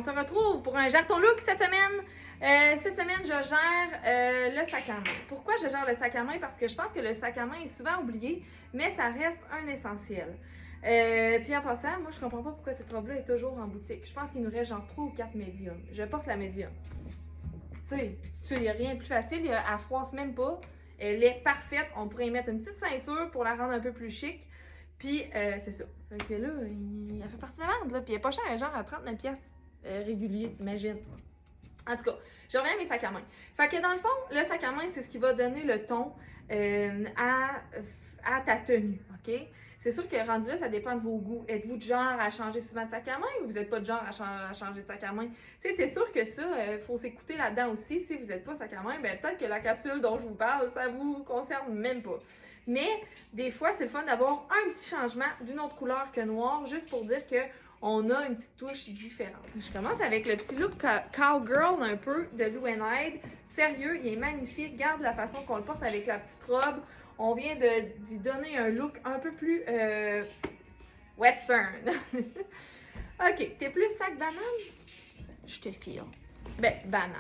on se retrouve pour un Gère ton look cette semaine. Cette semaine, je gère le sac à main. Pourquoi je gère le sac à main? Parce que je pense que le sac à main est souvent oublié, mais ça reste un essentiel. Puis en passant, moi, je comprends pas pourquoi cette robe-là est toujours en boutique. Je pense qu'il nous reste genre 3 ou 4 médiums. Je porte la médium. Tu sais, il n'y a rien de plus facile, elle froisse même pas. Elle est parfaite. On pourrait y mettre une petite ceinture pour la rendre un peu plus chic. Puis, c'est ça. Fait que là, elle fait partie de la vente, là. Puis, elle est pas chère, elle est genre à 39 pièces régulier, imagine. En tout cas, je reviens à mes sacs à main. Fait que dans le fond, le sac à main, c'est ce qui va donner le ton à ta tenue, OK? C'est sûr que rendu là, ça dépend de vos goûts. Êtes-vous de genre à changer souvent de sac à main ou vous n'êtes pas de genre à changer de sac à main? Tu sais, c'est sûr que ça, il faut s'écouter là-dedans aussi. Si vous n'êtes pas sac à main, ben peut-être que la capsule dont je vous parle, ça vous concerne même pas. Mais des fois, c'est le fun d'avoir un petit changement d'une autre couleur que noir, juste pour dire que on a une petite touche différente. Je commence avec le petit look cowgirl un peu de Lou & Hyde. Sérieux, il est magnifique. Regarde la façon qu'on le porte avec la petite robe. On vient d'y donner un look un peu plus western. OK, t'es plus sac banane? Je te file. Ben, banane.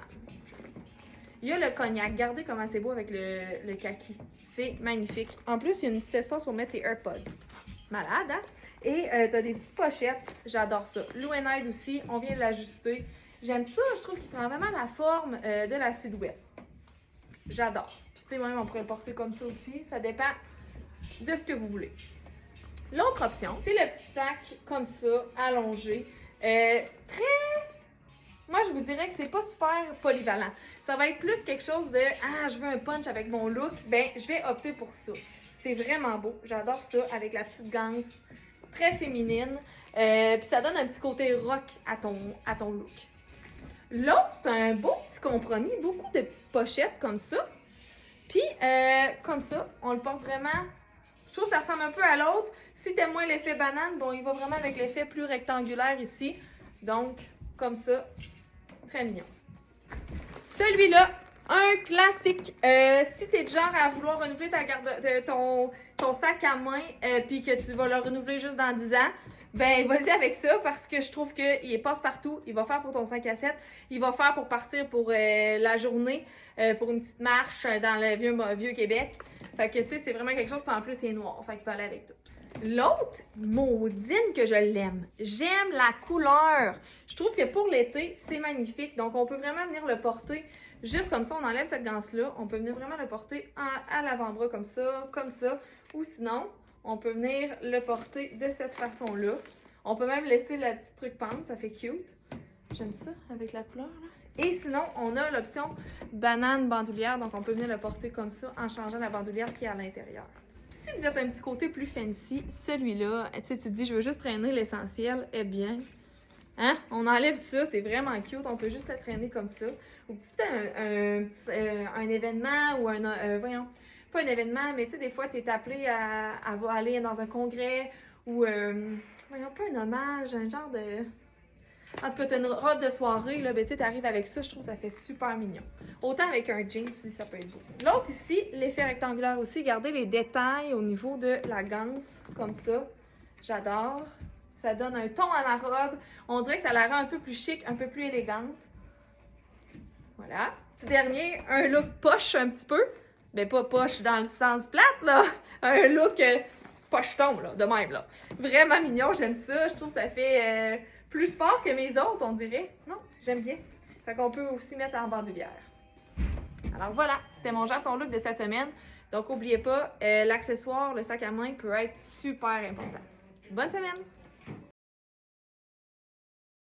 Il y a le cognac. Regardez comment c'est beau avec le kaki. C'est magnifique. En plus, il y a une petite espace pour mettre tes AirPods. Malade, hein? Et t'as des petites pochettes. J'adore ça. Lou & Hyde aussi, on vient de l'ajuster. J'aime ça. Je trouve qu'il prend vraiment la forme de la silhouette. J'adore. Puis, tu sais, même, on pourrait le porter comme ça aussi. Ça dépend de ce que vous voulez. L'autre option, c'est le petit sac comme ça, allongé. Moi, je vous dirais que c'est pas super polyvalent. Ça va être plus quelque chose de « Ah, je veux un punch avec mon look », ben je vais opter pour ça. C'est vraiment beau. J'adore ça avec la petite ganse très féminine. Puis ça donne un petit côté rock à ton look. L'autre, c'est un beau petit compromis. Beaucoup de petites pochettes comme ça. Puis, comme ça, on le porte vraiment... Je trouve que ça ressemble un peu à l'autre. Si t'aimes moins l'effet banane, bon, il va vraiment avec l'effet plus rectangulaire ici. Donc, comme ça, très mignon. Celui-là, un classique. Si tu es du genre à vouloir renouveler ton sac à main puis que tu vas le renouveler juste dans 10 ans, ben vas-y avec ça parce que je trouve qu'il passe partout. Il va faire pour ton 5 à 7. Il va faire pour partir pour la journée, pour une petite marche dans le vieux Québec. Fait que tu sais, c'est vraiment quelque chose, puis en plus, il est noir. Fait qu'il peut aller avec tout. L'autre, maudine que je l'aime. J'aime la couleur. Je trouve que pour l'été, c'est magnifique. Donc, on peut vraiment venir le porter juste comme ça. On enlève cette ganse-là. On peut venir vraiment le porter à l'avant-bras comme ça. Ou sinon, on peut venir le porter de cette façon-là. On peut même laisser la petite truc pendre. Ça fait cute. J'aime ça avec la couleur, là. Et sinon, on a l'option banane bandoulière. Donc, on peut venir le porter comme ça en changeant la bandoulière qui est à l'intérieur. Si vous êtes un petit côté plus fancy, celui-là, tu sais, tu te dis, je veux juste traîner l'essentiel, eh bien, hein? On enlève ça, c'est vraiment cute, on peut juste le traîner comme ça. Ou un événement ou voyons, pas un événement, mais tu sais, des fois, tu es appelé à aller dans un congrès ou, voyons, pas un hommage, un genre de... En tout cas, tu as une robe de soirée, là, ben, tu arrives avec ça, je trouve que ça fait super mignon. Autant avec un jean, aussi, ça peut être beau. L'autre ici, l'effet rectangulaire aussi, regardez les détails au niveau de la ganse, comme ça. J'adore. Ça donne un ton à ma robe. On dirait que ça la rend un peu plus chic, un peu plus élégante. Voilà. Petit dernier, un look poche un petit peu. Ben, pas poche dans le sens plate, là. Un look pocheton, là, de même, là. Vraiment mignon, j'aime ça. Je trouve que ça fait... plus sport que mes autres, on dirait. Non, j'aime bien. Fait qu'on peut aussi mettre en bandoulière. Alors voilà, c'était mon Gère ton look de cette semaine. Donc n'oubliez pas, l'accessoire, le sac à main peut être super important. Bonne semaine!